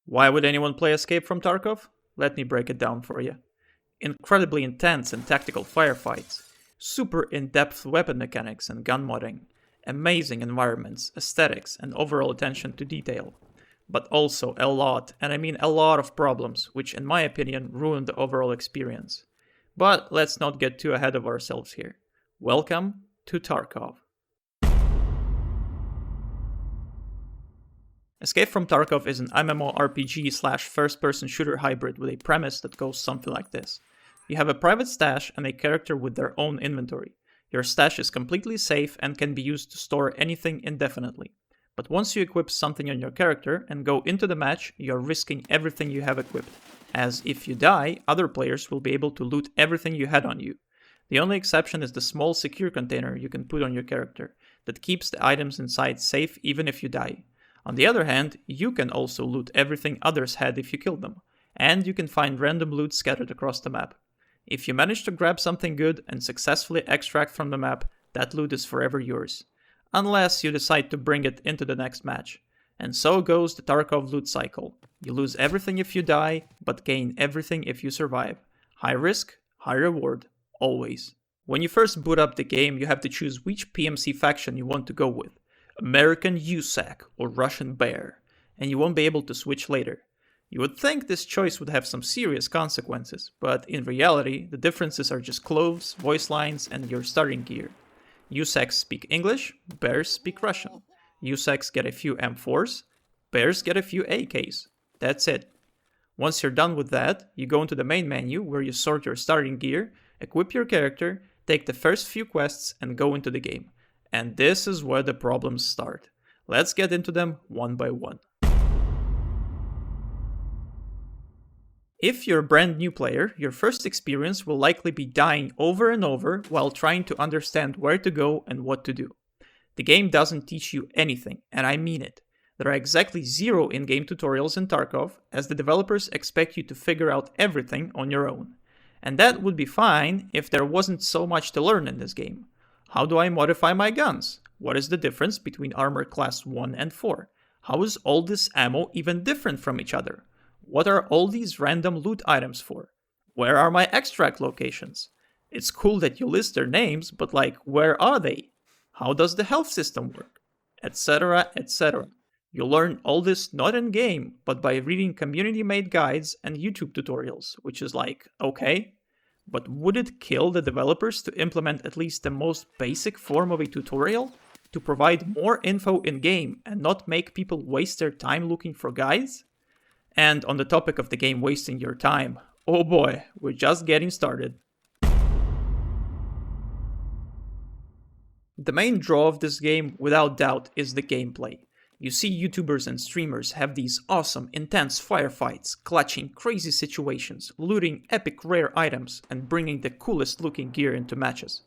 Why would anyone play Escape from Tarkov? Let me break it down for you. Incredibly intense and tactical firefights, super in-depth weapon mechanics and gun modding, amazing environments, aesthetics, and overall attention to detail. But also a lot, and I mean a lot of problems, which in my opinion ruined the overall experience. But let's not get too ahead of ourselves here. Welcome to Tarkov. Escape from Tarkov is an MMORPG slash first-person shooter hybrid with a premise that goes something like this. You have a private stash and a character with their own inventory. Your stash is completely safe and can be used to store anything indefinitely. But once you equip something on your character and go into the match, you're risking everything you have equipped, as if you die, other players will be able to loot everything you had on you. The only exception is the small secure container you can put on your character, that keeps the items inside safe even if you die. On the other hand, you can also loot everything others had if you killed them, and you can find random loot scattered across the map. If you manage to grab something good and successfully extract from the map, that loot is forever yours. Unless you decide to bring it into the next match. And so goes the Tarkov loot cycle. You lose everything if you die, but gain everything if you survive. High risk, high reward, always. When you first boot up the game, you have to choose which PMC faction you want to go with. American USAC or Russian Bear, and you won't be able to switch later. You would think this choice would have some serious consequences, but in reality, the differences are just clothes, voice lines, and your starting gear. USACs speak English, Bears speak Russian. USACs get a few M4s, Bears get a few AKs. That's it. Once you're done with that, you go into the main menu where you sort your starting gear, equip your character, take the first few quests, and go into the game. And this is where the problems start. Let's get into them one by one. If you're a brand new player, your first experience will likely be dying over and over while trying to understand where to go and what to do. The game doesn't teach you anything, and I mean it. There are exactly 0 in-game tutorials in Tarkov, as the developers expect you to figure out everything on your own. And that would be fine if there wasn't so much to learn in this game. How do I modify my guns? What is the difference between armor class 1 and 4? How is all this ammo even different from each other? What are all these random loot items for? Where are my extract locations? It's cool that you list their names, but where are they? How does the health system work? Etc, etc. You learn all this not in game, but by reading community-made guides and YouTube tutorials, which is okay. But would it kill the developers to implement at least the most basic form of a tutorial? To provide more info in-game and not make people waste their time looking for guides? And on the topic of the game wasting your time, oh boy, we're just getting started. The main draw of this game, without doubt, is the gameplay. You see YouTubers and streamers have these awesome, intense firefights, clutching crazy situations, looting epic rare items, and bringing the coolest looking gear into matches.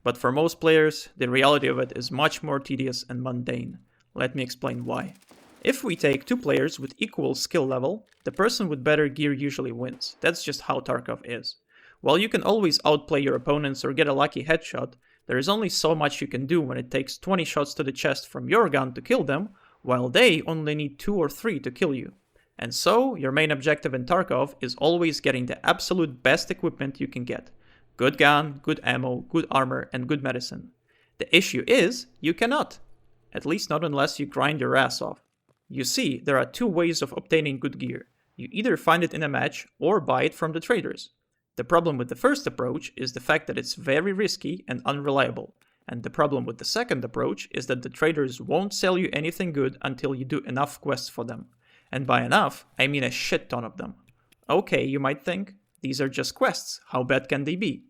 But for most players, the reality of it is much more tedious and mundane. Let me explain why. If we take 2 players with equal skill level, the person with better gear usually wins. That's just how Tarkov is. While you can always outplay your opponents or get a lucky headshot, there is only so much you can do when it takes 20 shots to the chest from your gun to kill them, while they only need 2 or 3 to kill you. And so, your main objective in Tarkov is always getting the absolute best equipment you can get. Good gun, good ammo, good armor, and good medicine. The issue is, you cannot. At least not unless you grind your ass off. You see, there are 2 ways of obtaining good gear. You either find it in a match, or buy it from the traders. The problem with the first approach is the fact that it's very risky and unreliable. And the problem with the second approach is that the traders won't sell you anything good until you do enough quests for them. And by enough, I mean a shit ton of them. Okay, you might think, these are just quests, how bad can they be?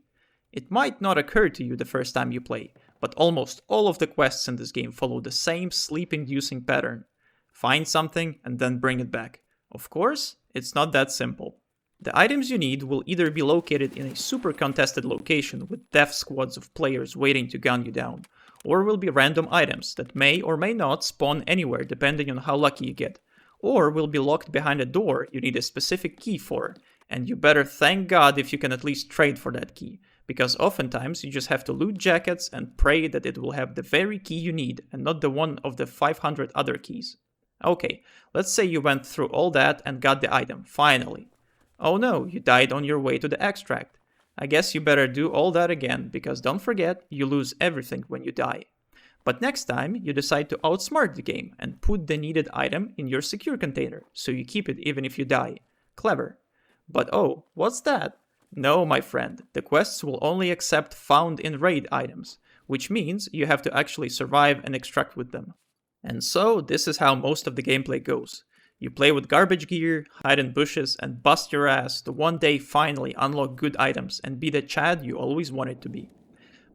It might not occur to you the first time you play, but almost all of the quests in this game follow the same sleep-inducing pattern. Find something and then bring it back. Of course, it's not that simple. The items you need will either be located in a super contested location with death squads of players waiting to gun you down, or will be random items that may or may not spawn anywhere depending on how lucky you get, or will be locked behind a door you need a specific key for, and you better thank God if you can at least trade for that key, because oftentimes you just have to loot jackets and pray that it will have the very key you need and not the one of the 500 other keys. Okay, let's say you went through all that and got the item, finally. Oh no, you died on your way to the extract. I guess you better do all that again, because don't forget, you lose everything when you die. But next time, you decide to outsmart the game and put the needed item in your secure container, so you keep it even if you die. Clever. But oh, what's that? No, my friend, the quests will only accept found in raid items, which means you have to actually survive and extract with them. And so, this is how most of the gameplay goes. You play with garbage gear, hide in bushes, and bust your ass to one day finally unlock good items and be the Chad you always wanted to be.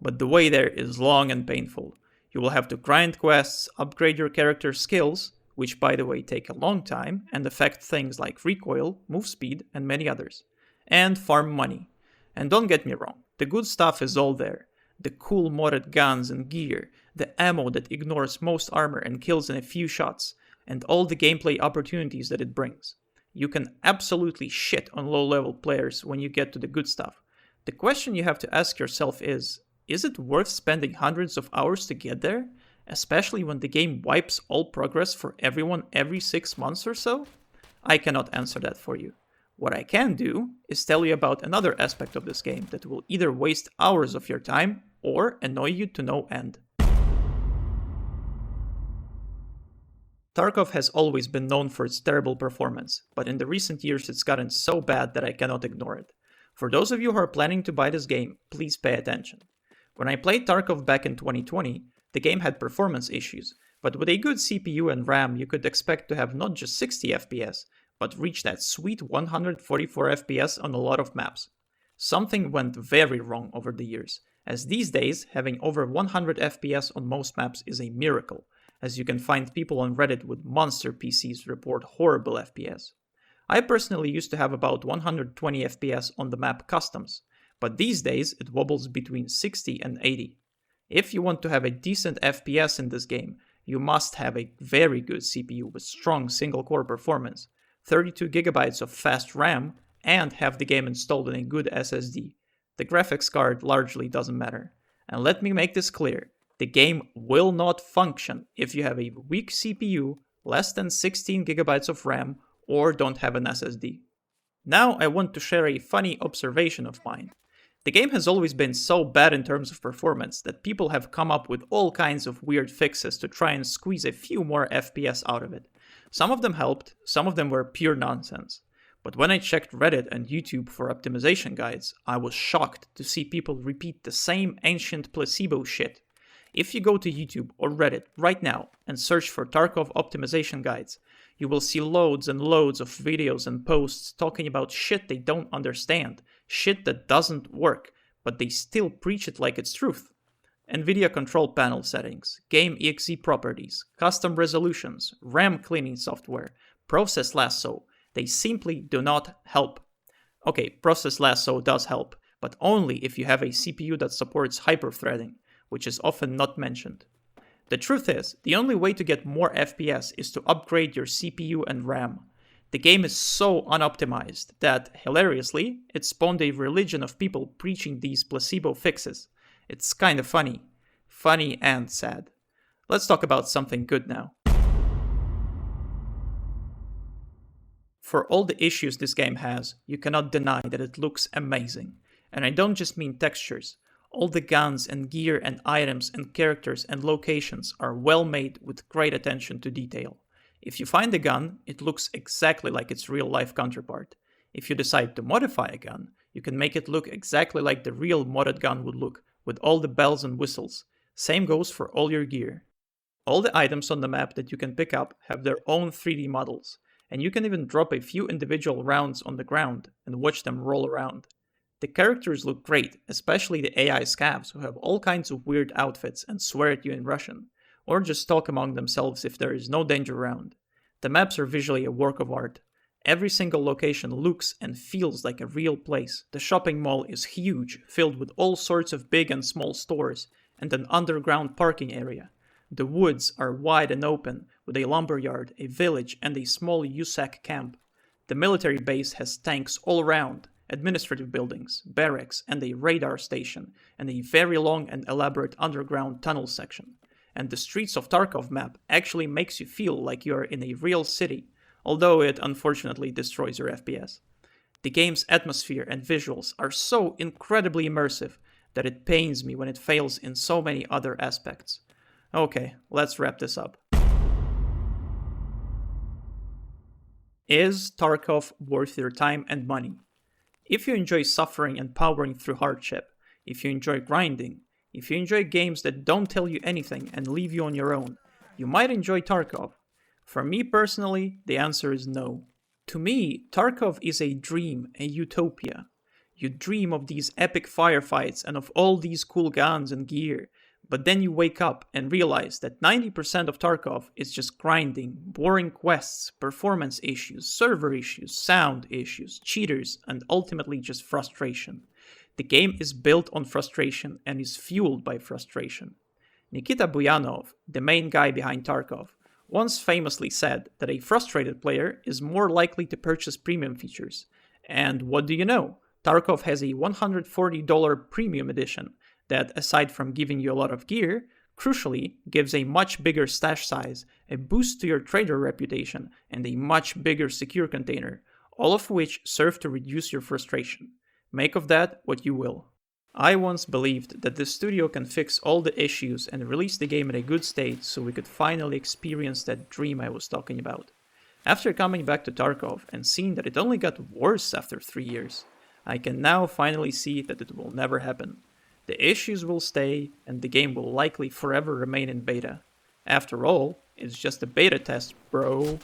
But the way there is long and painful. You will have to grind quests, upgrade your character's skills, which by the way take a long time and affect things like recoil, move speed, and many others, and farm money. And don't get me wrong, the good stuff is all there. The cool modded guns and gear, the ammo that ignores most armor and kills in a few shots, and all the gameplay opportunities that it brings. You can absolutely shit on low-level players when you get to the good stuff. The question you have to ask yourself is it worth spending hundreds of hours to get there? Especially when the game wipes all progress for everyone every 6 months or so? I cannot answer that for you. What I can do is tell you about another aspect of this game that will either waste hours of your time or annoy you to no end. Tarkov has always been known for its terrible performance, but in the recent years it's gotten so bad that I cannot ignore it. For those of you who are planning to buy this game, please pay attention. When I played Tarkov back in 2020, the game had performance issues, but with a good CPU and RAM you could expect to have not just 60 FPS, but reach that sweet 144 FPS on a lot of maps. Something went very wrong over the years, as these days having over 100 FPS on most maps is a miracle, as you can find people on Reddit with monster PCs report horrible FPS. I personally used to have about 120 FPS on the map Customs, but these days it wobbles between 60 and 80. If you want to have a decent FPS in this game, you must have a very good CPU with strong single-core performance, 32GB of fast RAM, and have the game installed in a good SSD. The graphics card largely doesn't matter. And let me make this clear, the game will not function if you have a weak CPU, less than 16GB of RAM, or don't have an SSD. Now I want to share a funny observation of mine. The game has always been so bad in terms of performance that people have come up with all kinds of weird fixes to try and squeeze a few more FPS out of it. Some of them helped, some of them were pure nonsense. But when I checked Reddit and YouTube for optimization guides, I was shocked to see people repeat the same ancient placebo shit. If you go to YouTube or Reddit right now and search for Tarkov optimization guides, you will see loads and loads of videos and posts talking about shit they don't understand, shit that doesn't work, but they still preach it like it's truth. NVIDIA control panel settings, game exe properties, custom resolutions, RAM cleaning software, process lasso, they simply do not help. Okay, process lasso does help, but only if you have a CPU that supports hyperthreading, which is often not mentioned. The truth is, the only way to get more FPS is to upgrade your CPU and RAM. The game is so unoptimized that, hilariously, it spawned a religion of people preaching these placebo fixes. It's kinda funny. Funny and sad. Let's talk about something good now. For all the issues this game has, you cannot deny that it looks amazing. And I don't just mean textures. All the guns and gear and items and characters and locations are well made with great attention to detail. If you find a gun, it looks exactly like its real-life counterpart. If you decide to modify a gun, you can make it look exactly like the real modded gun would look, with all the bells and whistles. Same goes for all your gear. All the items on the map that you can pick up have their own 3D models, and you can even drop a few individual rounds on the ground and watch them roll around. The characters look great, especially the AI scavs who have all kinds of weird outfits and swear at you in Russian, or just talk among themselves if there is no danger around. The maps are visually a work of art. Every single location looks and feels like a real place. The shopping mall is huge, filled with all sorts of big and small stores, and an underground parking area. The woods are wide and open, with a lumberyard, a village, and a small USAC camp. The military base has tanks all around, administrative buildings, barracks, and a radar station, and a very long and elaborate underground tunnel section. and the Streets of Tarkov map actually makes you feel like you're in a real city, although it unfortunately destroys your FPS. The game's atmosphere and visuals are so incredibly immersive that it pains me when it fails in so many other aspects. Okay, let's wrap this up. Is Tarkov worth your time and money? If you enjoy suffering and powering through hardship, if you enjoy grinding, if you enjoy games that don't tell you anything and leave you on your own, you might enjoy Tarkov. For me personally, the answer is no. To me, Tarkov is a dream, a utopia. You dream of these epic firefights and of all these cool guns and gear, but then you wake up and realize that 90% of Tarkov is just grinding, boring quests, performance issues, server issues, sound issues, cheaters, and ultimately just frustration. The game is built on frustration and is fueled by frustration. Nikita Buyanov, the main guy behind Tarkov, once famously said that a frustrated player is more likely to purchase premium features. And what do you know? Tarkov has a $140 premium edition that, aside from giving you a lot of gear, crucially gives a much bigger stash size, a boost to your trader reputation, and a much bigger secure container, all of which serve to reduce your frustration. Make of that what you will. I once believed that the studio can fix all the issues and release the game in a good state so we could finally experience that dream I was talking about. After coming back to Tarkov and seeing that it only got worse after 3 years, I can now finally see that it will never happen. The issues will stay, and the game will likely forever remain in beta. After all, it's just a beta test, bro.